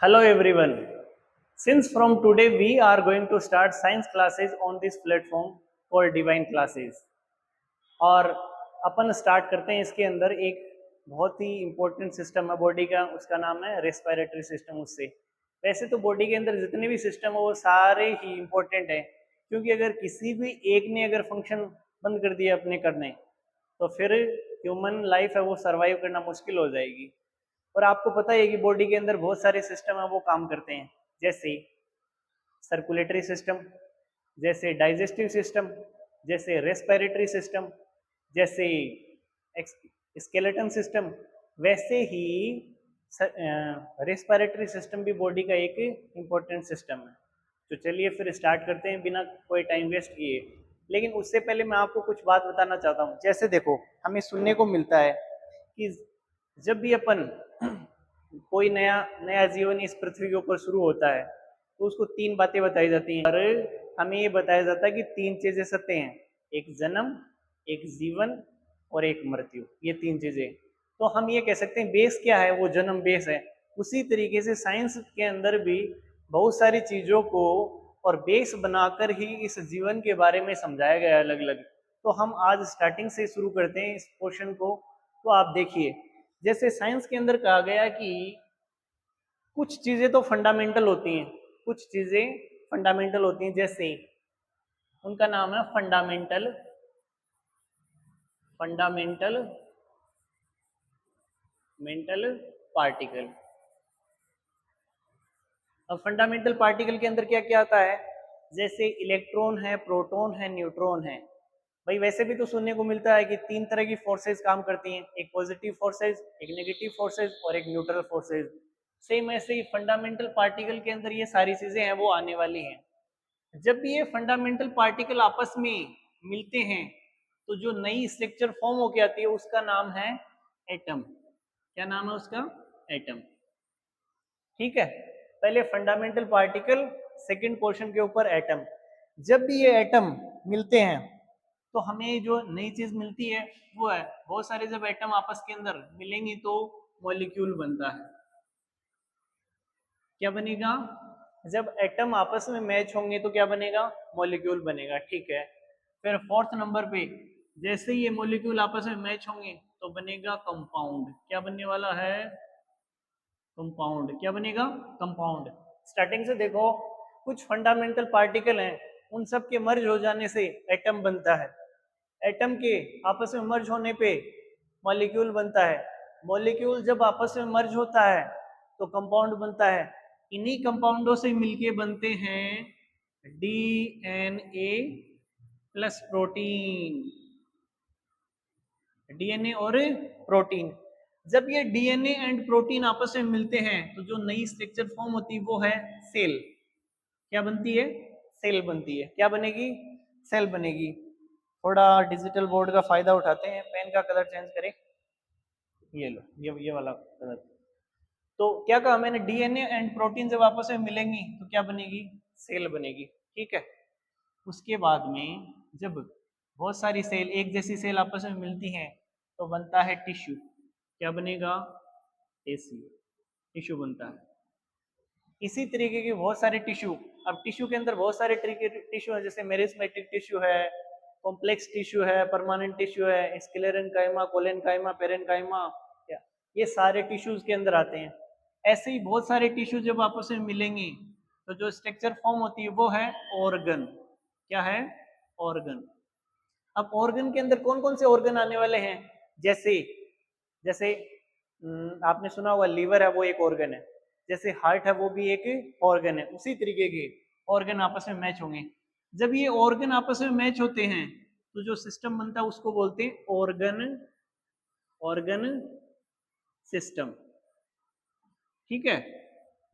Hello everyone. Since from today we are going to start science classes on this platform called Divine Classes. और अपन start करते हैं इसके अंदर एक बहुत ही इम्पोर्टेंट सिस्टम है बॉडी का, उसका नाम है रेस्पिरेटरी सिस्टम। उससे वैसे तो बॉडी के अंदर जितने भी सिस्टम है वो सारे ही इम्पोर्टेंट हैं, क्योंकि अगर किसी भी एक ने अगर फंक्शन बंद कर दिया अपने करने, तो फिर ह्यूमन लाइफ है वो सरवाइव करना मुश्किल हो जाएगी। और आपको पता है कि बॉडी के अंदर बहुत सारे सिस्टम है वो काम करते हैं, जैसे सर्कुलेटरी सिस्टम, जैसे डाइजेस्टिव सिस्टम, जैसे रेस्पिरेटरी सिस्टम, जैसे स्केलेटन सिस्टम। वैसे ही रेस्पिरेटरी सिस्टम भी बॉडी का एक इम्पोर्टेंट सिस्टम है। तो चलिए फिर स्टार्ट करते हैं बिना कोई टाइम वेस्ट किए। लेकिन उससे पहले मैं आपको कुछ बात बताना चाहता हूँ। जैसे देखो, हमें सुनने को मिलता है कि जब भी अपन कोई नया नया जीवन इस पृथ्वी के ऊपर शुरू होता है तो उसको तीन बातें बताई जाती हैं, और हमें ये बताया जाता है कि तीन चीजें सत्य हैं: एक जन्म, एक जीवन और एक मृत्यु। ये तीन चीजें। तो हम ये कह सकते हैं बेस क्या है, वो जन्म बेस है। उसी तरीके से साइंस के अंदर भी बहुत सारी चीजों को और बेस बनाकर ही इस जीवन के बारे में समझाया गया है अलग अलग। तो हम आज स्टार्टिंग से शुरू करते हैं इस पोर्शन को। तो आप देखिए, जैसे साइंस के अंदर कहा गया कि कुछ चीजें तो फंडामेंटल होती हैं, कुछ चीजें फंडामेंटल होती हैं, जैसे उनका नाम है फंडामेंटल फंडामेंटल मेंटल पार्टिकल। अब फंडामेंटल पार्टिकल के अंदर क्या क्या आता है, जैसे इलेक्ट्रॉन है, प्रोटॉन है, न्यूट्रॉन है। भाई वैसे भी तो सुनने को मिलता है कि तीन तरह की फोर्सेस काम करती हैं, एक पॉजिटिव फोर्सेस, एक नेगेटिव फोर्सेस और एक न्यूट्रल फोर्सेस। सेम ऐसे ही फंडामेंटल पार्टिकल के अंदर ये सारी चीजें हैं वो आने वाली हैं। जब भी ये फंडामेंटल पार्टिकल आपस में मिलते हैं तो जो नई स्ट्रक्चर फॉर्म होके आती है उसका नाम है एटम। क्या नाम है उसका? एटम। ठीक है, पहले फंडामेंटल पार्टिकल, सेकंड पोर्शन के ऊपर एटम। जब भी ये एटम मिलते हैं तो हमें जो नई चीज मिलती है वो है, बहुत सारे जब एटम आपस के अंदर मिलेंगे तो मॉलिक्यूल बनता है। क्या बनेगा? जब एटम आपस में मैच होंगे तो क्या बनेगा? मॉलिक्यूल बनेगा। ठीक है, फिर फोर्थ नंबर पे, जैसे ही ये मॉलिक्यूल आपस में मैच होंगे तो बनेगा कंपाउंड। क्या बनने वाला है? कंपाउंड। क्या बनेगा? कंपाउंड। स्टार्टिंग से देखो, कुछ फंडामेंटल पार्टिकल हैं, उन सब के मर्ज हो जाने से एटम बनता है। एटम के आपस में मर्ज होने पे मॉलिक्यूल बनता है। मॉलिक्यूल जब आपस में मर्ज होता है तो कंपाउंड बनता है। इन्हीं कंपाउंडों से मिलके बनते हैं डीएनए प्लस प्रोटीन। डीएनए और प्रोटीन। जब ये डीएनए एंड प्रोटीन आपस में मिलते हैं तो जो नई स्ट्रक्चर फॉर्म होती है वो है सेल। क्या बनती है? सेल बनती है। क्या बनेगी? सेल बनेगी। थोड़ा डिजिटल बोर्ड का फायदा उठाते हैं, पेन का कलर चेंज करें। ये लो, ये वाला कलर। तो क्या कहा मैंने? डीएनए एंड प्रोटीन जब आपस में मिलेंगी तो क्या बनेगी? सेल बनेगी। ठीक है, उसके बाद में जब बहुत सारी सेल, एक जैसी सेल आपस में मिलती हैं तो बनता है टिश्यू। क्या बनेगा? टिश्यू। टिश्यू बनता है। इसी तरीके के बहुत सारे टिश्यू। अब टिश्यू के अंदर बहुत सारे टिश्यू है, जैसे मेरिस्मेटिक टिश्यू है, कॉम्प्लेक्स टिश्यू है, परमानेंट टिश्यू है, स्क्लेरेनकाइमा, कोलेनकाइमा, पेरेनकाइमा, ये सारे टिश्यूज के अंदर आते हैं। ऐसे ही बहुत सारे टिश्यू जब आपस में मिलेंगे तो जो स्ट्रक्चर फॉर्म होती है वो है ऑर्गन। क्या है? ऑर्गन। अब ऑर्गन के अंदर कौन कौन से ऑर्गन आने वाले हैं? जैसे जैसे आपने सुना होगा लीवर है वो एक ऑर्गन है, जैसे हार्ट है वो भी एक ऑर्गन है। उसी तरीके के ऑर्गन आपस में मैच होंगे। जब ये ऑर्गन आपस में मैच होते हैं तो जो सिस्टम बनता है उसको बोलते हैं ऑर्गन ऑर्गन सिस्टम। ठीक है,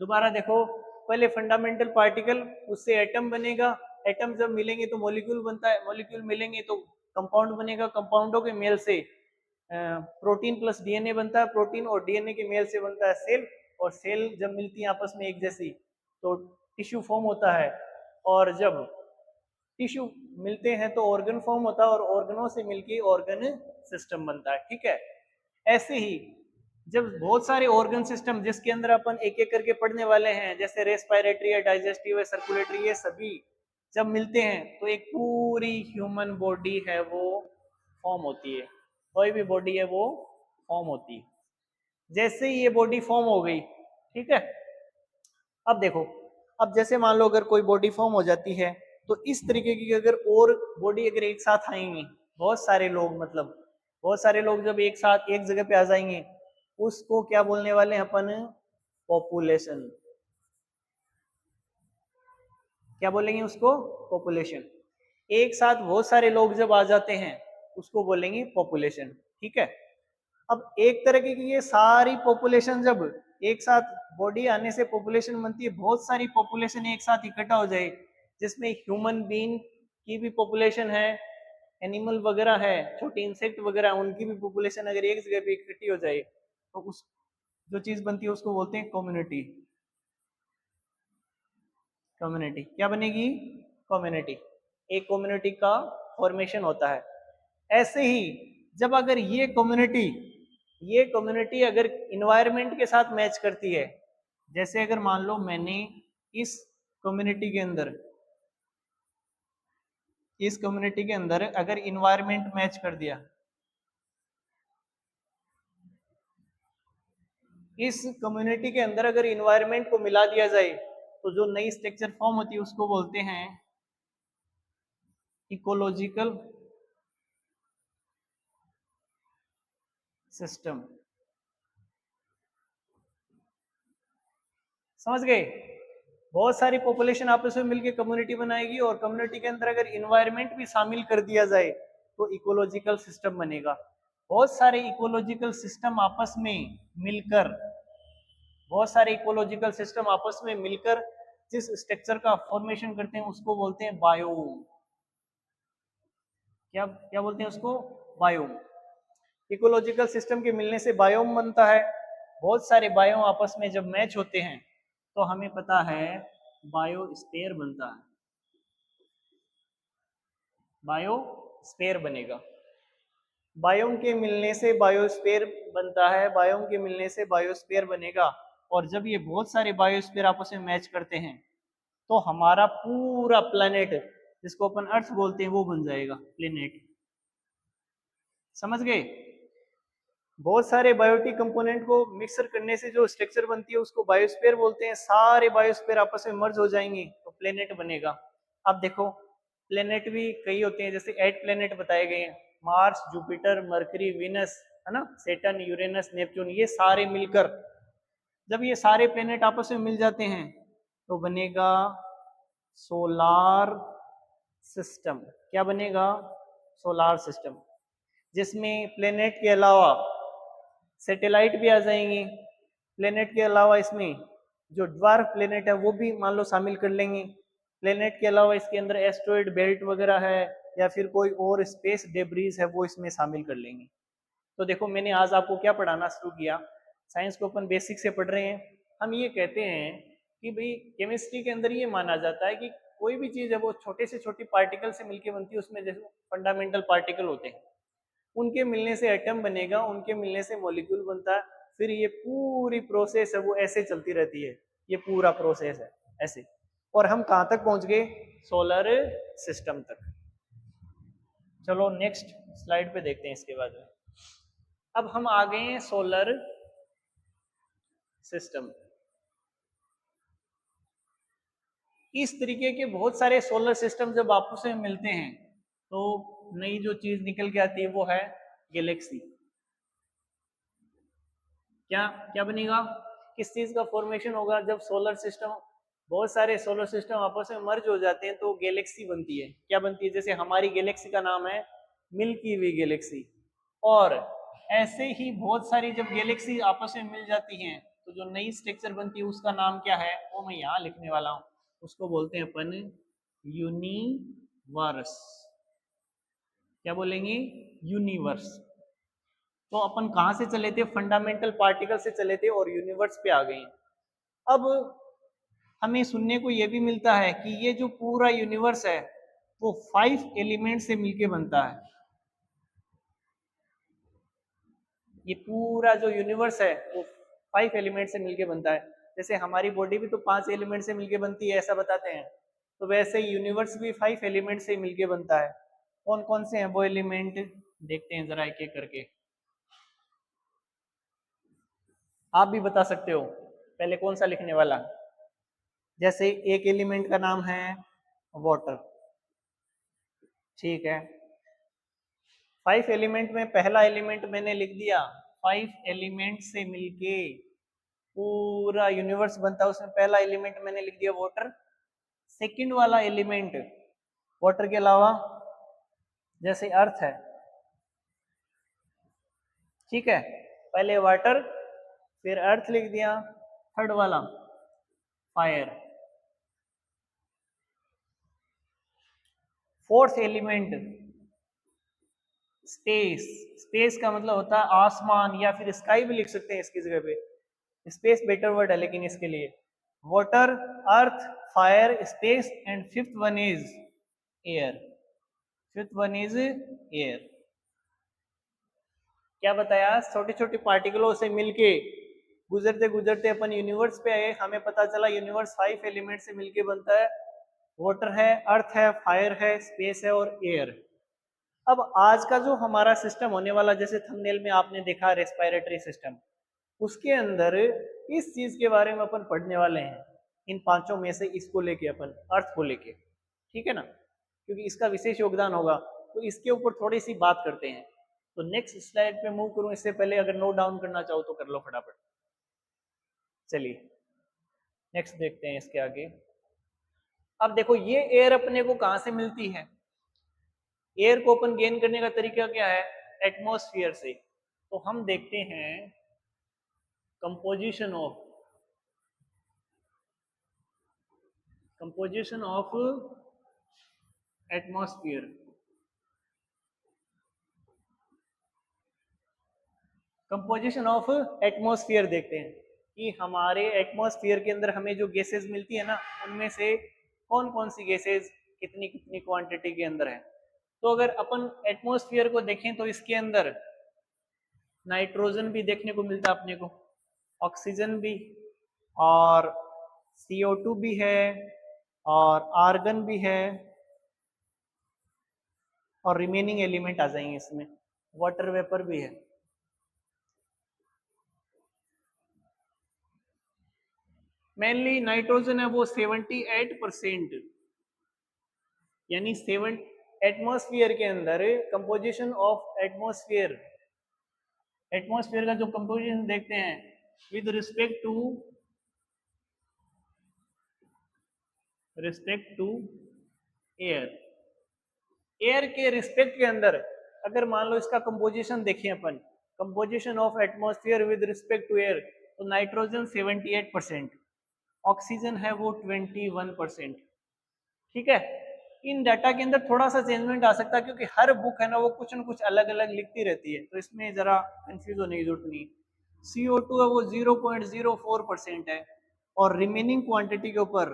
दोबारा देखो, पहले फंडामेंटल पार्टिकल, उससे एटम बनेगा। एटम जब मिलेंगे तो मॉलिक्यूल बनता है। मॉलिक्यूल मिलेंगे तो कंपाउंड बनेगा। कंपाउंडों के मेल से प्रोटीन प्लस डीएनए बनता है। प्रोटीन और डीएनए के मेल से बनता है सेल। और सेल जब मिलती है आपस में एक जैसी तो टिश्यू फॉर्म होता है। और जब टिश्यू मिलते हैं तो ऑर्गन फॉर्म होता है, और ऑर्गनों से मिलके ऑर्गन सिस्टम बनता है। ठीक है, ऐसे ही जब बहुत सारे ऑर्गन सिस्टम जिसके अंदर अपन एक एक करके पढ़ने वाले हैं, जैसे रेस्पिरेटरी है, डाइजेस्टिव है, सर्कुलेटरी, ये सभी जब मिलते हैं तो एक पूरी ह्यूमन बॉडी है वो फॉर्म होती है। कोई भी बॉडी है वो फॉर्म होती है। जैसे ही ये बॉडी फॉर्म हो गई, ठीक है, अब देखो, अब जैसे मान लो अगर कोई बॉडी फॉर्म हो जाती है तो इस तरीके की अगर और बॉडी अगर एक साथ आएंगी, बहुत सारे लोग, मतलब बहुत सारे लोग जब एक साथ एक जगह पे आ जाएंगे, उसको क्या बोलने वाले हैं अपन? पॉपुलेशन। क्या बोलेंगे उसको? पॉपुलेशन। एक साथ बहुत सारे लोग जब आ जाते हैं उसको बोलेंगे पॉपुलेशन, ठीक है। अब एक तरीके की ये सारी पॉपुलेशन जब एक साथ बॉडी आने से पॉपुलेशन बनती है, बहुत सारी पॉपुलेशन एक साथ इकट्ठा हो जाए, जिसमें ह्यूमन बीइंग की भी पॉपुलेशन है, एनिमल वगैरह है, छोटे इंसेक्ट वगैरह, उनकी भी पॉपुलेशन अगर एक जगह पे इकट्ठी हो जाए तो उस जो चीज बनती है उसको बोलते हैं कम्युनिटी। कम्युनिटी क्या बनेगी? कम्युनिटी। एक कम्युनिटी का फॉर्मेशन होता है। ऐसे ही जब अगर ये कम्युनिटी अगर इन्वायरमेंट के साथ मैच करती है, जैसे अगर मान लो मैंने इस कम्युनिटी के अंदर इस कम्युनिटी के अंदर अगर इन्वायरमेंट मैच कर दिया, इस कम्युनिटी के अंदर अगर इन्वायरमेंट को मिला दिया जाए तो जो नई स्ट्रक्चर फॉर्म होती है उसको बोलते हैं इकोलॉजिकल सिस्टम। समझ गए? बहुत सारी पॉपुलेशन आपस में मिलकर कम्युनिटी बनाएगी और कम्युनिटी के अंदर अगर इन्वायरमेंट भी शामिल कर दिया जाए तो इकोलॉजिकल सिस्टम बनेगा। बहुत सारे इकोलॉजिकल सिस्टम आपस में मिलकर बहुत सारे इकोलॉजिकल सिस्टम आपस में मिलकर जिस स्ट्रक्चर का फॉर्मेशन करते हैं उसको बोलते हैं बायोम। क्या क्या बोलते हैं उसको? बायोम। इकोलॉजिकल सिस्टम के मिलने से बायोम बनता है। बहुत सारे बायोम आपस में जब मैच होते हैं तो हमें पता है बायोस्फीयर बनता है। बायोस्फीयर बनेगा। बायोम के मिलने से बायोस्फीयर बनता है, बायोम के मिलने से बायोस्फीयर बनेगा। और जब ये बहुत सारे बायोस्फीयर आपस में मैच करते हैं तो हमारा पूरा प्लेनेट, जिसको अपन अर्थ बोलते हैं, वो बन जाएगा प्लेनेट। समझ गए? बहुत सारे बायोटिक कंपोनेंट को मिक्सर करने से जो स्ट्रक्चर बनती है उसको बायोस्फीयर बोलते हैं। सारे बायोस्फीयर आपस में मर्ज हो जाएंगे तो प्लेनेट बनेगा। अब देखो, प्लेनेट भी कई होते हैं, जैसे 8 प्लेनेट बताए गए हैं, मार्स, जुपिटर, मरकरी, विनस, है ना, सेटन, यूरेनस, नेपच्यून, ये सारे मिलकर जब ये सारे प्लेनेट आपस में मिल जाते हैं तो बनेगा सोलार सिस्टम। क्या बनेगा? सोलार सिस्टम, जिसमें प्लेनेट के अलावा सैटेलाइट भी आ जाएंगे। प्लेनेट के अलावा इसमें जो ड्वार्फ प्लेनेट है वो भी मान लो शामिल कर लेंगे। प्लेनेट के अलावा इसके अंदर एस्ट्रॉइड बेल्ट वगैरह है या फिर कोई और स्पेस डेब्रीज है वो इसमें शामिल कर लेंगे। तो देखो, मैंने आज आपको क्या पढ़ाना शुरू किया, साइंस को अपन बेसिक से पढ़ रहे हैं। हम ये कहते हैं कि भाई केमिस्ट्री के अंदर ये माना जाता है कि कोई भी चीज़ है वो छोटे से छोटी पार्टिकल से मिलकर बनती है, उसमें जैसे फंडामेंटल पार्टिकल होते हैं, उनके मिलने से एटम बनेगा, उनके मिलने से मॉलिक्यूल बनता है। फिर ये पूरी प्रोसेस है वो ऐसे चलती रहती है, ये पूरा प्रोसेस है ऐसे। और हम कहाँ तक पहुंच गए? सोलर सिस्टम तक। चलो नेक्स्ट स्लाइड पे देखते हैं इसके बाद में। अब हम आ गए हैं सोलर सिस्टम। इस तरीके के बहुत सारे सोलर सिस्टम जब आपस में मिलते हैं तो नई जो चीज निकल के आती है वो है गैलेक्सी। क्या क्या बनेगा? किस चीज का फॉर्मेशन होगा? जब सोलर सिस्टम, बहुत सारे सोलर सिस्टम आपस में मर्ज हो जाते हैं तो गैलेक्सी बनती है। क्या बनती है? जैसे हमारी गैलेक्सी का नाम है मिल्की वे गैलेक्सी। और ऐसे ही बहुत सारी जब गैलेक्सी आपस में मिल जाती हैं तो जो नई स्ट्रक्चर बनती है उसका नाम क्या है वो मैं यहाँ लिखने वाला हूँ। उसको बोलते हैं अपन यूनिवर्स। क्या बोलेंगे? यूनिवर्स। तो अपन कहाँ से चले थे? फंडामेंटल पार्टिकल से चले थे और यूनिवर्स पे आ गए। अब हमें सुनने को यह भी मिलता है कि ये जो पूरा यूनिवर्स है वो 5 एलिमेंट से मिलके बनता है। ये पूरा जो यूनिवर्स है वो 5 एलिमेंट से मिलके बनता है। जैसे हमारी बॉडी भी तो 5 एलिमेंट से मिलके बनती है, ऐसा बताते हैं, तो वैसे ही यूनिवर्स भी 5 एलिमेंट से मिलके बनता है। कौन कौन से हैं वो एलिमेंट, देखते हैं जरा एक एक करके। आप भी बता सकते हो, पहले कौन सा लिखने वाला। जैसे एक एलिमेंट का नाम है वाटर, ठीक है। 5 एलिमेंट में पहला एलिमेंट मैंने लिख दिया, 5 एलिमेंट से मिलके पूरा यूनिवर्स बनता है, उसमें पहला एलिमेंट मैंने लिख दिया वाटर। सेकंड वाला एलिमेंट वाटर के अलावा जैसे अर्थ है, ठीक है, पहले वाटर फिर अर्थ लिख दिया। थर्ड वाला fire. Fourth element space. Space का मतलब होता है आसमान, या फिर स्काई भी लिख सकते हैं इसकी जगह पे, स्पेस बेटर वर्ड है लेकिन इसके लिए। Water, earth, fire, space and fifth one is air. Fifth one is air. क्या बताया, छोटे छोटे पार्टिकलों से मिलके गुजरते गुजरते अपन यूनिवर्स पे आए, हमें पता चला यूनिवर्स 5 एलिमेंट से मिलके बनता है। वाटर है, अर्थ है, फायर है, स्पेस है और एयर। अब आज का जो हमारा सिस्टम होने वाला, जैसे थंबनेल में आपने देखा रेस्पिरेटरी सिस्टम, उसके अंदर इस चीज के बारे में अपन पढ़ने वाले हैं, इन पांचों में से इसको लेके, अपन अर्थ को लेके, ठीक है ना, क्योंकि इसका विशेष योगदान होगा, तो इसके ऊपर थोड़ी सी बात करते हैं। तो नेक्स्ट स्लाइड पे मूव करूं इससे पहले अगर नोट डाउन करना चाहो तो कर लो फटाफट। चलिए नेक्स्ट देखते हैं इसके आगे। अब देखो ये एयर अपने को कहां से मिलती है। एयर को अपन गेन करने का तरीका क्या है, एटमॉस्फेयर से। तो हम देखते हैं composition of atmosphere. Composition of atmosphere देखते हैं कि हमारे एटमॉस्फेयर के अंदर हमें जो गैसेस मिलती है ना, उनमें से कौन कौन सी गैसेस कितनी कितनी क्वांटिटी के अंदर है। तो अगर अपन एटमॉस्फेयर को देखें तो इसके अंदर नाइट्रोजन भी देखने को मिलता है अपने को, ऑक्सीजन भी, और CO2 भी है, और आर्गन भी है, और रिमेनिंग एलिमेंट आ जाएंगे इसमें, वाटर वेपर भी है। मेनली नाइट्रोजन है वो 78%, यानी 7 एटमॉस्फेयर के अंदर कंपोजिशन ऑफ एटमॉस्फेयर, एटमॉस्फेयर का जो कंपोजिशन देखते हैं with respect to air. Air के रिस्पेक्ट के अंदर अगर मान लो इसका कंपोजिशन देखें अपन, composition of atmosphere with respect to air, तो नाइट्रोजन 78%, ऑक्सीजन है वो 21%, ठीक है। इन डाटा के अंदर थोड़ा सा चेंजमेंट आ सकता है क्योंकि हर बुक है ना वो कुछ न कुछ अलग अलग लिखती रहती है, तो इसमें जरा कंफ्यूज होने की जरूरत नहीं। CO2 है वो 0.04% है, और रिमेनिंग क्वांटिटी के ऊपर,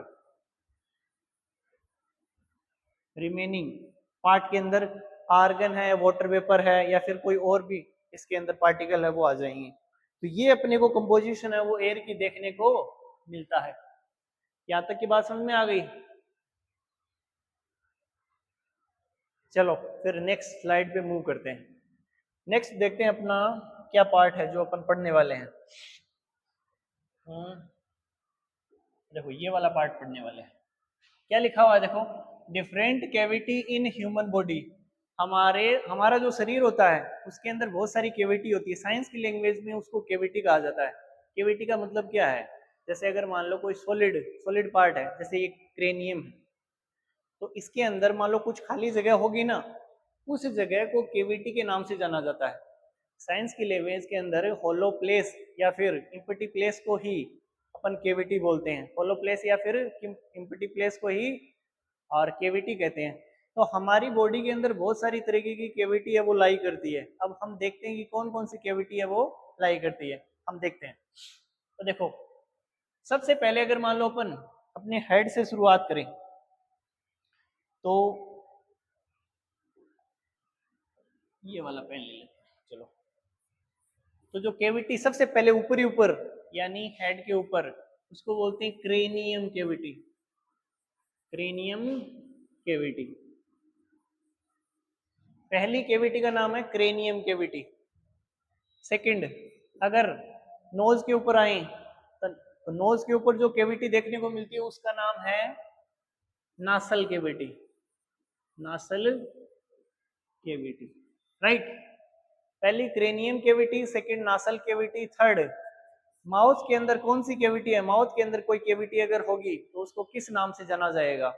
रिमेनिंग पार्ट के अंदर आर्गन है, वाटर वेपर है, या फिर कोई और भी इसके अंदर पार्टिकल है वो आ जाएंगे। तो ये अपने को कंपोजिशन है वो एयर की देखने को मिलता है। यहाँ तक की बात समझ में आ गई। चलो फिर नेक्स्ट स्लाइड पे मूव करते हैं। नेक्स्ट देखते हैं अपना क्या पार्ट है जो अपन पढ़ने वाले हैं। देखो ये वाला पार्ट पढ़ने वाले हैं। क्या लिखा हुआ है देखो, different cavity in human body. हमारा जो शरीर होता है उसके अंदर बहुत सारी कैविटी होती है, साइंस की लैंग्वेज में उसको कैविटी कहा जाता है। कैविटी का मतलब क्या है, जैसे अगर मान लो कोई सॉलिड पार्ट है, जैसे ये क्रेनियम है, तो इसके अंदर मान लो कुछ खाली जगह होगी ना, उस जगह को कैविटी के नाम से जाना जाता है। साइंस की लैंग्वेज के अंदर होलो प्लेस या फिर इम्पटी प्लेस को ही अपन कैविटी बोलते हैं, होलो प्लेस या फिर इम्पटी प्लेस को ही और कैविटी कहते हैं। तो हमारी बॉडी के अंदर बहुत सारी तरीके की कैविटी है वो लाई करती है। अब हम देखते हैं कि कौन कौन सी कैविटी है वो लाई करती है, हम देखते हैं। तो देखो सबसे पहले अगर मान लो अपन अपने हेड से शुरुआत करें, तो ये वाला पेन ले लेते हैं, चलो। तो जो कैविटी सबसे पहले ऊपरी ऊपर यानी हेड के ऊपर, उसको बोलते हैं क्रेनियम कैविटी। क्रेनियम कैविटी, पहली कैविटी का नाम है क्रेनियम कैविटी। सेकंड, अगर नोज के ऊपर आए तो नोज के ऊपर जो कैविटी देखने को मिलती है उसका नाम है nasal cavity. Nasal cavity, right. पहली cranium cavity, second nasal cavity, third mouth के अंदर कौन सी कैविटी है? माउथ के अंदर कोई कैविटी अगर होगी तो उसको किस नाम से जाना जाएगा,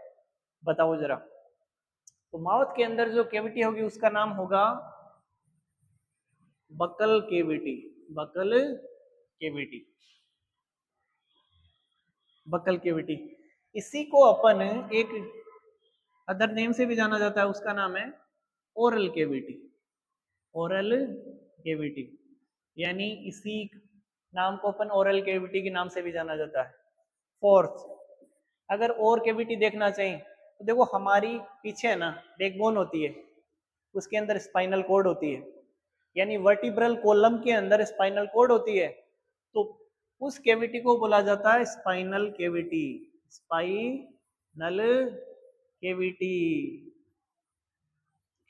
बताओ जरा। तो माउथ के अंदर जो कैविटी होगी उसका नाम होगा buccal cavity. Buccal cavity, buccal cavity. इसी को अपन एक अदर नेम से भी जाना जाता है, उसका नाम है ओरल कैविटी। ओरल कैविटी, यानी इसी नाम को अपन ओरल कैविटी के नाम से भी जाना जाता है। फोर्थ, अगर और कैविटी देखना चाहिए तो देखो हमारी पीछे है ना बैकबोन होती है, उसके अंदर स्पाइनल कॉर्ड होती है, यानी वर्टिब्रल कॉलम के अंदर स्पाइनल कॉर्ड होती है, तो उस कैविटी को बोला जाता है स्पाइनल कैविटी। स्पाइनल कैविटी,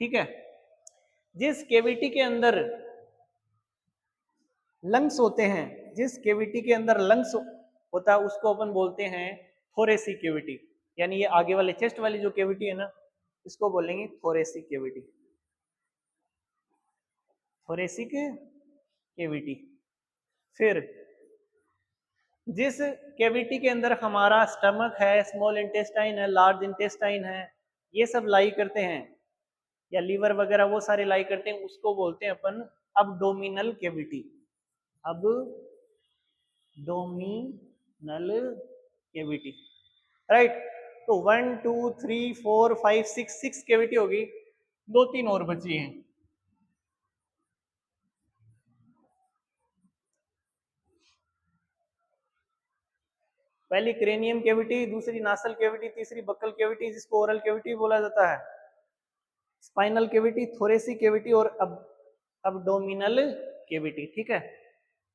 ठीक है। जिस कैविटी के अंदर लंग्स होते हैं, जिस कैविटी के अंदर लंग्स होता है उसको अपन बोलते हैं थोरेसिक कैविटी। यानी ये आगे वाले चेस्ट वाली जो कैविटी है ना, इसको बोलेंगे थोरेसिक कैविटी। Thoracic cavity. फिर जिस कैविटी के अंदर हमारा स्टमक है, स्मॉल इंटेस्टाइन है, लार्ज इंटेस्टाइन है, ये सब लाई करते हैं, या लीवर वगैरह वो सारे लाई करते हैं, उसको बोलते हैं अपन abdominal cavity. Abdominal cavity, right. तो 1 2 3 4 5 6 कैविटी होगी, 2-3 और बची हैं। पहली क्रेनियम कैविटी, दूसरी नासल कैविटी, तीसरी बक्कल कैविटी जिसको ओरल कैविटी बोला जाता है, स्पाइनल कैविटी, थोरेसिक कैविटी और अबडोमिनल कैविटी, ठीक है।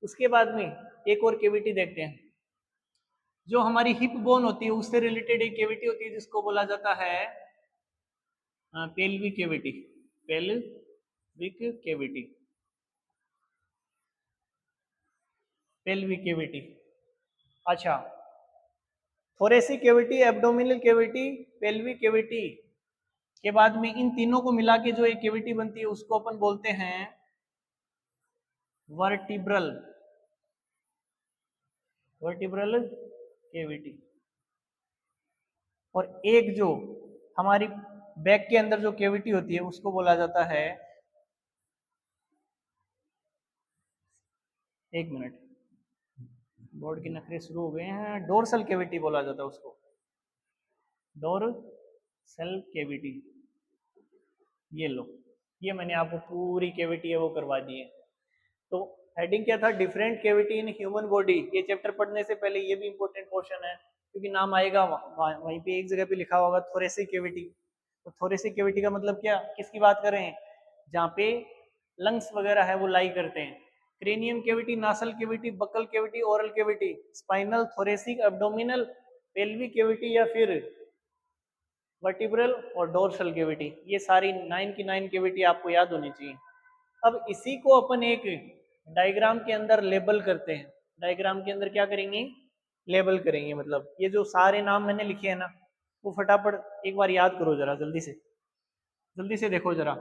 उसके बाद में एक और कैविटी देखते हैं, जो हमारी हिप बोन होती है उससे रिलेटेड एक कैविटी होती है जिसको बोला जाता है pelvic cavity. Pelvic cavity, pelvic cavity. अच्छा, thoracic cavity, abdominal cavity, pelvic cavity के बाद में इन तीनों को मिला के जो एक कैविटी बनती है उसको अपन बोलते हैं वर्टिब्रल, वर्टिब्रल कैविटी। और एक जो हमारी बैक के अंदर जो कैविटी होती है उसको बोला जाता है, एक मिनट, बोर्ड के नखरे शुरू हो गए हैं, डोर्सल कैविटी बोला जाता है उसको, डोर्सल कैविटी। ये लो, ये मैंने आपको पूरी कैविटी है वो करवा दी है। तो हेडिंग क्या था? Different cavity in human body. ये चैप्टर पढ़ने से पहले ये भी इंपॉर्टेंट क्वेश्चन है, क्योंकि नाम आएगा वहीं पे एक जगह पे लिखा होगा थोरेसिक कैविटी। तो थोरेसिक कैविटी का मतलब क्या, किसकी बात कर रहे हैं? जहाँ पे लंग्स वगैरह है वो लाई करते हैं। Cranium cavity, nasal cavity, buccal cavity, oral cavity, spinal, thoracic, abdominal, pelvic cavity या फिर वर्टिब्रल और डोर्सल कैविटी, ये सारी 9 की 9 कैविटी आपको याद होनी चाहिए। अब इसी को अपन एक डायग्राम के अंदर लेबल करते हैं। डायग्राम के अंदर क्या करेंगे? लेबल करेंगे। मतलब ये जो सारे नाम मैंने लिखे हैं ना, वो फटाफट एक बार याद करो जरा, जल्दी से देखो जरा।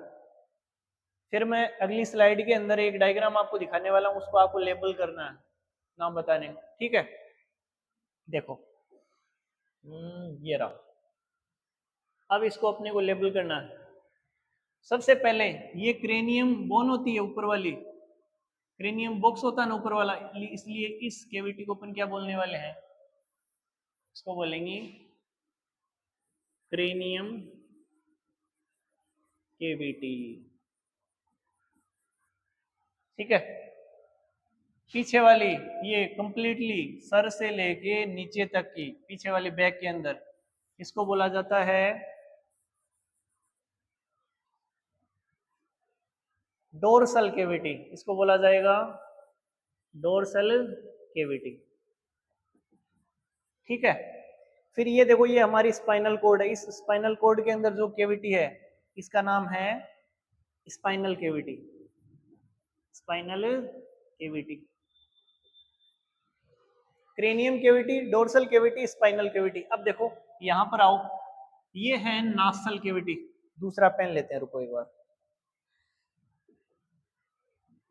फिर मैं अगली स्लाइड के अंदर एक डायग्राम आपको दिखाने वाला हूँ, उसको आपको लेबल करना है, नाम बताने, ठीक है। देखो, ये रहा। अब इसको अपने को लेबल करना है। सबसे पहले ये क्रेनियम बोन होती है ऊपर वाली, क्रेनियम बॉक्स होता है ना ऊपर वाला, इसलिए इस कैविटी को अपन क्या बोलने वाले हैं? इसको बोलेंगे क्रेनियम कैविटी, ठीक है। पीछे वाली ये कंप्लीटली सर से लेके नीचे तक की पीछे वाली बैक के अंदर, इसको बोला जाता है डोर्सल कैविटी। इसको बोला जाएगा डोर्सल केविटी, ठीक है। फिर ये देखो, ये हमारी स्पाइनल कोड है। इस स्पाइनल कोड के अंदर जो केविटी है इसका नाम है spinal cavity, spinal cavity. Cranium cavity, dorsal cavity, spinal cavity. अब देखो यहां पर आओ, ये है नासल केविटी। दूसरा पेन लेते हैं, रुको एक बार,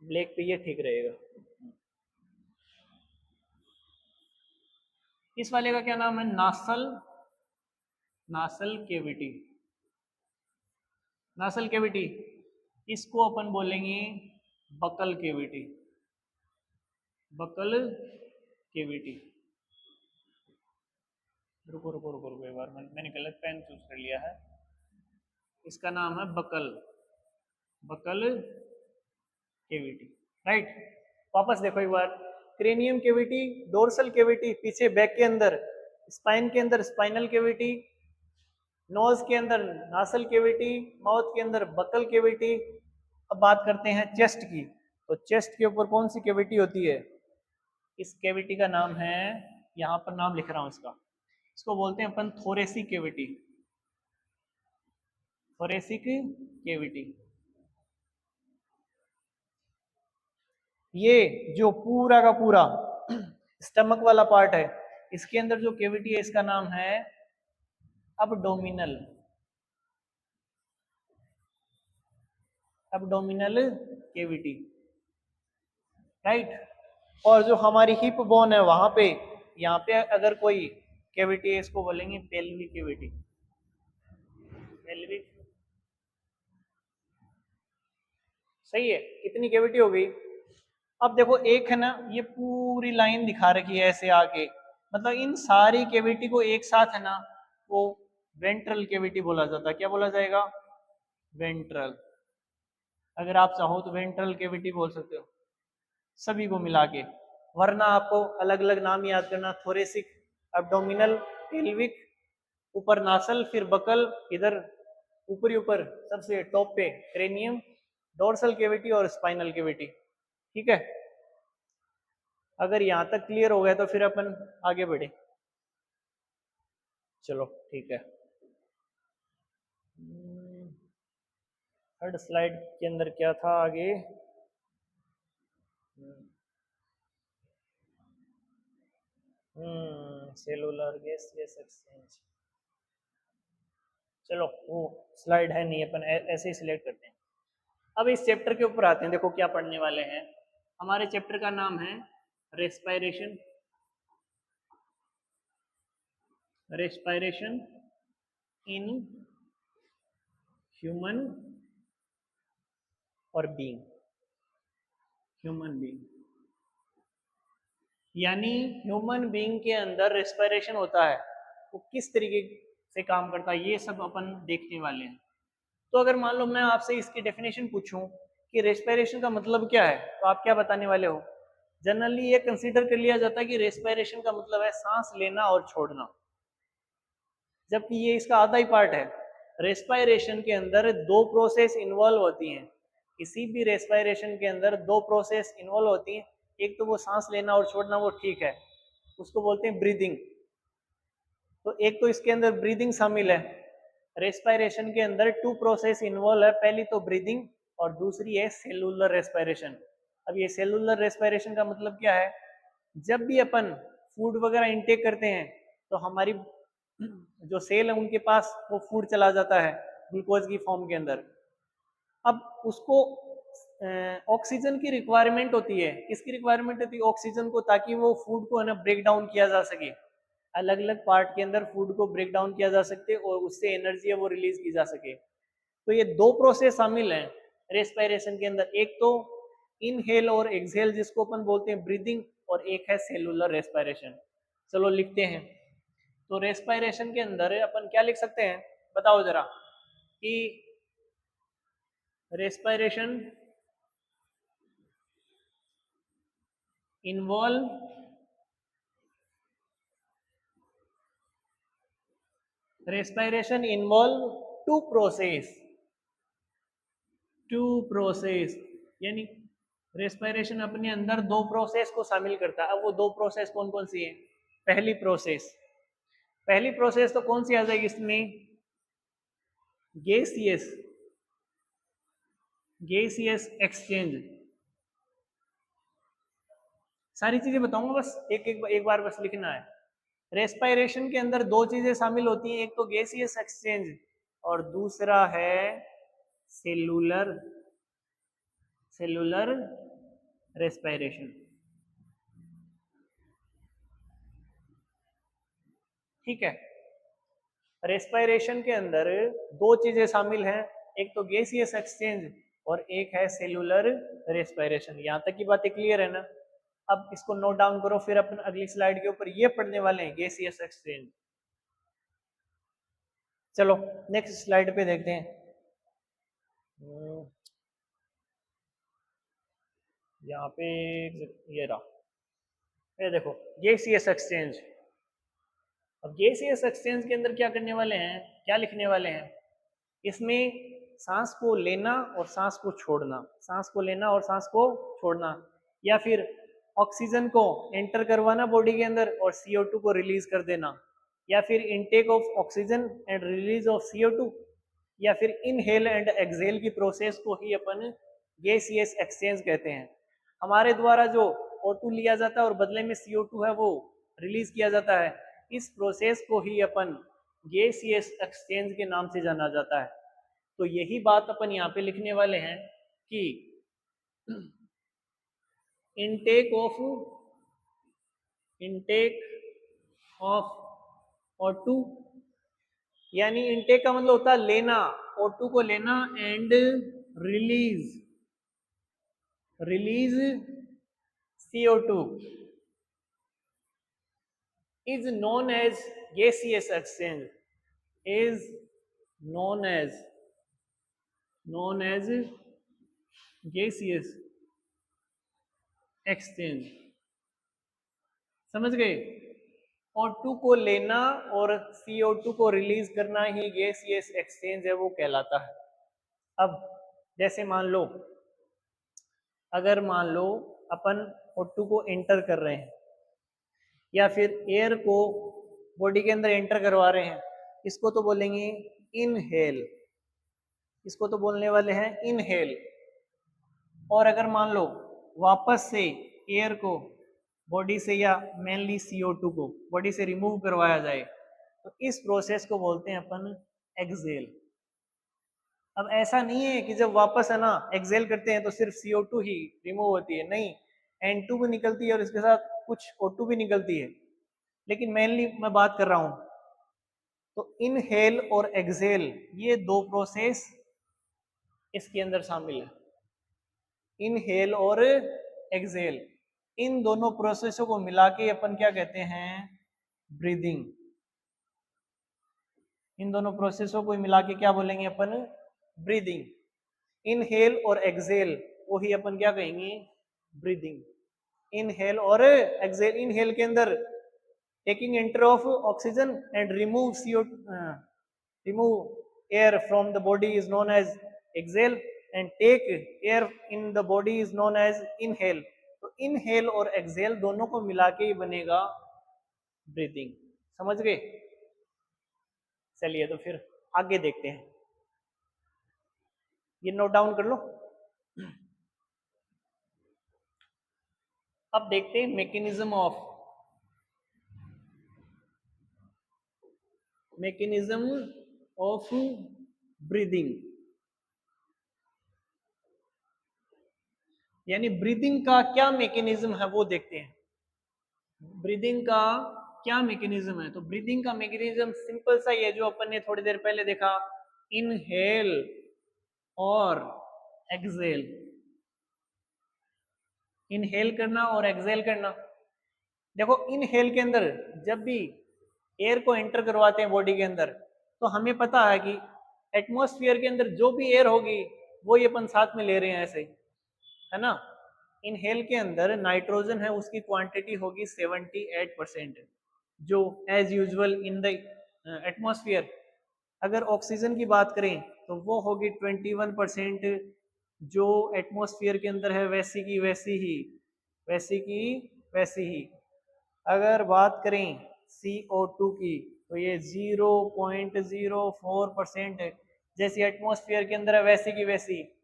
ब्लैक पे ये ठीक रहेगा। इस वाले का क्या नाम है? Nasal, nasal cavity, nasal cavity. इसको अपन बोलेंगे बकल केविटी, बकल केविटी। रुको रुको रुको रुको एक बार, मैंने गलत पेन चूज कर लिया है। इसका नाम है बकल, बकल केविटी, राइट। वापस देखो एक बार, क्रेनियम केविटी, डोर्सल केविटी पीछे बैक के अंदर, स्पाइन के अंदर स्पाइनल केविटी, नोज के अंदर नासल केविटी, माउथ के अंदर बकल केविटी। अब बात करते हैं चेस्ट की, तो चेस्ट के ऊपर कौन सी केविटी होती है? इस केविटी का नाम है, यहाँ पर नाम लिख रहा हूं इसका, इसको बोलते हैं अपन थोरेसिक केविटी, थोरेसिक केविटी। ये जो पूरा का पूरा स्टमक वाला पार्ट है, इसके अंदर जो केविटी है इसका नाम है अबडोमिनल, अबडोमिनल केविटी, राइट। और जो हमारी हिप बोन है वहां पे, यहाँ पे अगर कोई केविटी है इसको बोलेंगे पेल्विक केविटी, पेल्विक। सही है, कितनी केविटी हो गई? अब देखो एक है ना, ये पूरी लाइन दिखा रखी है ऐसे आके, मतलब इन सारी केविटी को एक साथ है ना, वो वेंट्रल केविटी बोला जाता है। क्या बोला जाएगा? वेंट्रल। अगर आप चाहो तो वेंट्रल केविटी बोल सकते हो सभी को मिला के, वरना आपको अलग अलग नाम याद करना, थोरेसिक, एब्डोमिनल, पेल्विक, ऊपर नासल, फिर बकल, इधर ऊपरी ऊपर सबसे टॉप पे क्रेनियम, डोर्सल केविटी और स्पाइनल केविटी, ठीक है। अगर यहां तक क्लियर हो गया तो फिर अपन आगे बढ़े। चलो ठीक है। थर्ड स्लाइड के अंदर क्या था आगे? Cellular gaseous exchange. चलो वो स्लाइड है नहीं, अपन ऐसे ही सिलेक्ट करते हैं। अब इस चैप्टर के ऊपर आते हैं, देखो क्या पढ़ने वाले हैं। हमारे चैप्टर का नाम है रेस्पायरेशन, रेस्पायरेशन इन ह्यूमन और बीइंग, ह्यूमन बीइंग। यानी ह्यूमन बीइंग के अंदर रेस्पायरेशन होता है, वो किस तरीके से काम करता है, ये सब अपन देखने वाले हैं। तो अगर मान लो मैं आपसे इसकी डेफिनेशन पूछूं कि रेस्पिरेशन का मतलब क्या है, तो आप क्या बताने वाले हो? जनरली ये कंसीडर कर लिया जाता है कि रेस्पिरेशन का मतलब है सांस लेना और छोड़ना, जबकि ये इसका आधा ही पार्ट है। रेस्पिरेशन के अंदर दो प्रोसेस इन्वॉल्व होती हैं, किसी भी रेस्पिरेशन के अंदर दो प्रोसेस इन्वॉल्व होती हैं। एक तो वो सांस लेना और छोड़ना, वो ठीक है, उसको बोलते हैं ब्रीदिंग। तो एक तो इसके अंदर ब्रीदिंग शामिल है। रेस्पिरेशन के अंदर टू प्रोसेस इन्वॉल्व है, पहली तो ब्रीदिंग और दूसरी है सेलुलर रेस्पिरेशन। अब ये सेलुलर रेस्पिरेशन का मतलब क्या है? जब भी अपन फूड वगैरह इनटेक करते हैं तो हमारी जो सेल है उनके पास वो फूड चला जाता है ग्लूकोज की फॉर्म के अंदर। अब उसको ऑक्सीजन की रिक्वायरमेंट होती है। किसकी रिक्वायरमेंट होती है? ऑक्सीजन को, ताकि वो फूड को है ना ब्रेक डाउन किया जा सके। अलग अलग पार्ट के अंदर फूड को ब्रेक डाउन किया जा सकते और उससे एनर्जी है वो रिलीज की जा सके। तो ये दो प्रोसेस शामिल हैं रेस्पिरेशन के अंदर, एक तो इनहेल और एक्सहेल जिसको अपन बोलते हैं ब्रीदिंग, और एक है सेलुलर रेस्पिरेशन। चलो लिखते हैं। तो रेस्पिरेशन के अंदर अपन क्या लिख सकते हैं, बताओ जरा, कि respiration involve two process, two process यानी रेस्पिरेशन अपने अंदर दो प्रोसेस को शामिल करता है। अब वो दो प्रोसेस कौन कौन सी है? पहली प्रोसेस तो कौन सी आ जाएगी इसमें? Gaseous exchange. सारी चीजें बताऊंगा, बस एक बार बस लिखना है। रेस्पिरेशन के अंदर दो चीजें शामिल होती हैं, एक तो गैसियस एक्सचेंज और दूसरा है सेलुलर रेस्पिरेशन। ठीक है, रेस्पिरेशन के अंदर दो चीजें शामिल हैं, एक तो गैसियस एक्सचेंज और एक है सेलुलर रेस्पिरेशन। यहां तक की बातें क्लियर है ना? अब इसको नोट डाउन करो, फिर अपन अगली स्लाइड के ऊपर ये पढ़ने वाले हैं, गैसियस एक्सचेंज। चलो नेक्स्ट स्लाइड पे देखते हैं। यहाँ पे ये रहा, ये देखो गैसियस एक्सचेंज। अब गैसियस एक्सचेंज के अंदर क्या करने वाले हैं, क्या लिखने वाले हैं? इसमें सांस को लेना और सांस को छोड़ना, सांस को लेना और सांस को छोड़ना, या फिर ऑक्सीजन को एंटर करवाना बॉडी के अंदर और CO2 को रिलीज कर देना, या फिर intake of oxygen and release of CO2, या फिर इनहेल एंड एक्सहेल की प्रोसेस को ही अपन गैसियस एक्सचेंज कहते हैं। हमारे द्वारा जो O2 लिया जाता है और बदले में CO2 है वो रिलीज किया जाता है, इस प्रोसेस को ही अपन गैसियस एक्सचेंज के नाम से जाना जाता है। तो यही बात अपन यहाँ पे लिखने वाले हैं कि इनटेक ऑफ O2, यानी इनटेक का मतलब होता है लेना, O2 को लेना, and release CO2 is known as gaseous exchange, is known as gaseous exchange। समझ गए? O2 को लेना और CO2 को रिलीज करना ही गैसियस एक्सचेंज है, वो कहलाता है। अब जैसे मान लो, अगर मान लो अपन O2 को एंटर कर रहे हैं या फिर एयर को बॉडी के अंदर एंटर करवा रहे हैं, इसको तो बोलेंगे इनहेल, इसको तो बोलने वाले हैं इनहेल। और अगर मान लो वापस से एयर को बॉडी से या मेनली CO2 को बॉडी से रिमूव करवाया जाए, तो इस प्रोसेस को बोलते हैं अपन एक्सहेल। अब ऐसा नहीं है कि जब वापस है ना एक्सहेल करते हैं तो सिर्फ CO2 ही रिमूव होती है, नहीं, N2 भी निकलती है और इसके साथ कुछ O2 भी निकलती है, लेकिन मेनली मैं बात कर रहा हूं। तो इनहेल और एक्सहेल ये दो प्रोसेस इसके अंदर शामिल है, इनहेल और एक्सहेल। इन दोनों प्रोसेसों को मिला के अपन क्या कहते हैं? ब्रीदिंग। इन दोनों प्रोसेसों को मिला के क्या बोलेंगे अपन? ब्रीदिंग। इनहेल और एक्सहेल वो ही अपन क्या कहेंगे? ब्रीदिंग। इनहेल और एक्सहेल, इनहेल के अंदर taking enter of oxygen and remove air from the body is known as exhale, and take air in the body is known as inhale। तो inhale और exhale दोनों को मिला के ही बनेगा ब्रीदिंग। समझ गए? चलिए तो फिर आगे देखते हैं, ये नोट डाउन कर लो। अब देखते हैं मैकेनिज्म ऑफ ब्रीदिंग, यानी ब्रीदिंग का क्या मैकेनिज्म है वो देखते हैं। ब्रीदिंग का क्या मैकेनिज्म है? तो ब्रीदिंग का मैकेनिज्म सिंपल सा ही है जो अपन ने थोड़ी देर पहले देखा, इनहेल और एक्सहेल। इनहेल करना और एक्सहेल करना। देखो इनहेल के अंदर जब भी एयर को एंटर करवाते हैं बॉडी के अंदर, तो हमें पता है कि एटमॉस्फेयर के अंदर जो भी एयर होगी वो ही अपन साथ में ले रहे हैं, ऐसे है ना। इनहेल के अंदर नाइट्रोजन है, उसकी क्वांटिटी होगी 78%, जो as usual in the atmosphere. अगर ऑक्सीजन की बात करें तो वो होगी 21%, जो एटमॉस्फेयर के अंदर है वैसी की वैसी ही, वैसी की वैसी ही। अगर बात करें CO2 की तो ये 0.04% है, जैसी एटमॉस्फेयर के अंदर है वैसी की वैसी।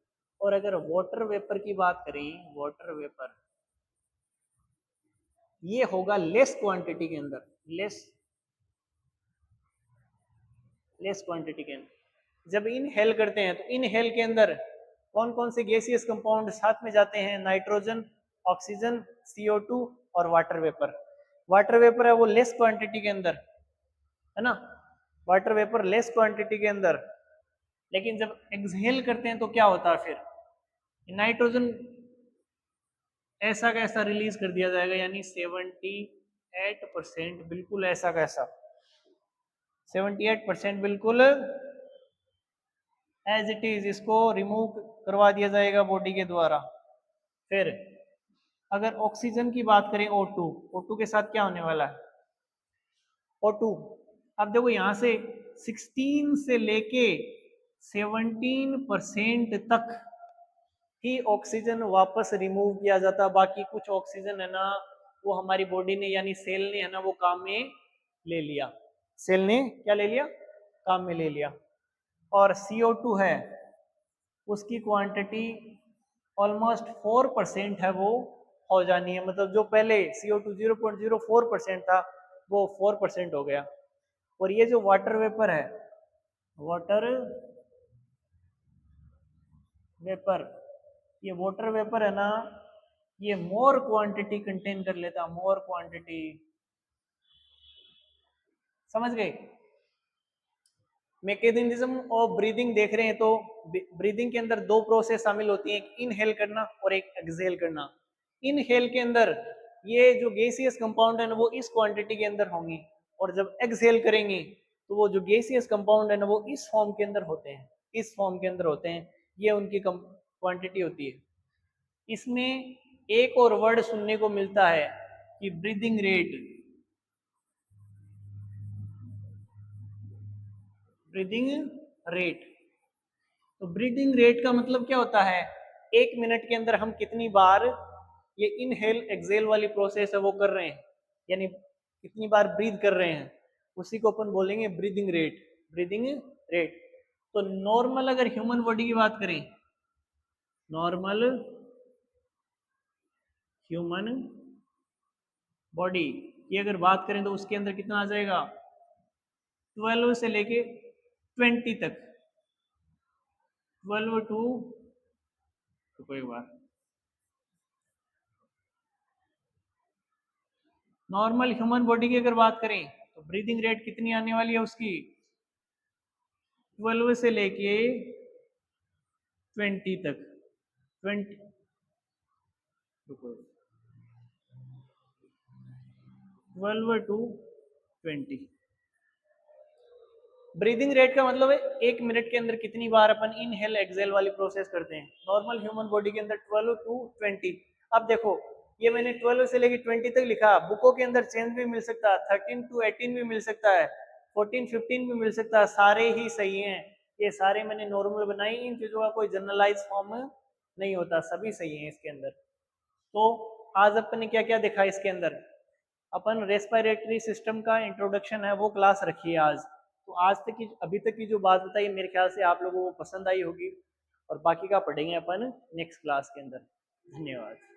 और अगर वाटर वेपर की बात करें, वाटर वेपर ये होगा लेस क्वांटिटी के अंदर, लेस क्वांटिटी के अंदर। जब इनहेल करते हैं तो इनहेल के अंदर कौन कौन से गैसियस कंपाउंड साथ में जाते हैं? नाइट्रोजन, ऑक्सीजन, CO2 और वाटर वेपर। वाटर वेपर है वो लेस क्वांटिटी के अंदर, है ना, वाटर वेपर लेस क्वांटिटी के अंदर। लेकिन जब एक्सहेल करते हैं तो क्या होता है फिर? नाइट्रोजन ऐसा कैसा रिलीज कर दिया जाएगा, यानी 78%, बिल्कुल ऐसा कैसा 78% बिल्कुल एज इट इज, इसको रिमूव करवा दिया जाएगा बॉडी के द्वारा। फिर अगर ऑक्सीजन की बात करें, O2 के साथ क्या होने वाला है? O2 अब देखो यहाँ से 16 से लेके 17% तक ही ऑक्सीजन वापस रिमूव किया जाता, बाकी कुछ ऑक्सीजन है ना वो हमारी बॉडी ने यानी सेल ने है ना वो काम में ले लिया, सेल ने क्या ले लिया? काम में ले लिया। और CO2 है उसकी क्वांटिटी ऑलमोस्ट 4% है, वो हो जानी है, मतलब जो पहले CO2 0.04% था वो 4% हो गया। और ये जो वाटर वेपर है, वाटर वेपर, ये वाटर वेपर है ना ये मोर क्वांटिटी कंटेन कर लेता, मोर क्वांटिटी, समझ गए? मैकेनिज्म ऑफ ब्रीदिंग देख रहे हैं तो ब्रीदिंग के अंदर दो प्रोसेस शामिल होती हैं, एक इनहेल करना और एक एक्सहेल करना। इनहेल के अंदर ये जो गैसियस कंपाउंड है ना वो इस क्वांटिटी के अंदर होंगी, और जब एक्सहेल करेंगे तो वो जो गैसियस कंपाउंड है ना वो इस फॉर्म के अंदर होते हैं, इस फॉर्म के अंदर होते हैं, ये उनकी क्वांटिटी होती है। इसमें एक और वर्ड सुनने को मिलता है कि ब्रीदिंग रेट, ब्रीदिंग रेट। तो ब्रीदिंग रेट का मतलब क्या होता है? 1 मिनट के अंदर हम कितनी बार ये इनहेल एक्सहेल वाली प्रोसेस है वो कर रहे हैं, यानी कितनी बार ब्रीद कर रहे हैं, उसी को अपन बोलेंगे ब्रीदिंग रेट, ब्रीदिंग रेट। तो नॉर्मल अगर ह्यूमन बॉडी की बात करें, नॉर्मल ह्यूमन बॉडी की अगर बात करें तो उसके अंदर कितना आ जाएगा? 12 से लेके 20 तक, 12 टू, तो एक बार नॉर्मल ह्यूमन बॉडी की अगर बात करें तो ब्रीदिंग रेट कितनी आने वाली है उसकी? 12 से लेके 20 तक, 20, 12 टू 20। ब्रीदिंग रेट का मतलब है 1 मिनट के अंदर कितनी बार अपन इनहेल एक्सहेल वाली प्रोसेस करते हैं। नॉर्मल ह्यूमन बॉडी के अंदर 12 टू 20। अब देखो ये मैंने 12 से लेके 20 तक लिखा, बुकों के अंदर चेंज भी मिल सकता है, 13 टू 18 भी मिल सकता है, 14 15 भी मिल सकता है, सारे ही सही हैं। ये सारे मैंने नॉर्मल बनाई, इन चीजों का कोई जनरलाइज फॉर्म नहीं होता, सभी सही है इसके अंदर। तो आज अपन ने क्या क्या देखा इसके अंदर? अपन रेस्पिरेटरी सिस्टम का इंट्रोडक्शन है वो क्लास रखी है आज। तो आज तक की अभी तक की जो बात बताई मेरे ख्याल से आप लोगों को पसंद आई होगी, और बाकी का पढ़ेंगे अपन नेक्स्ट क्लास के अंदर। धन्यवाद।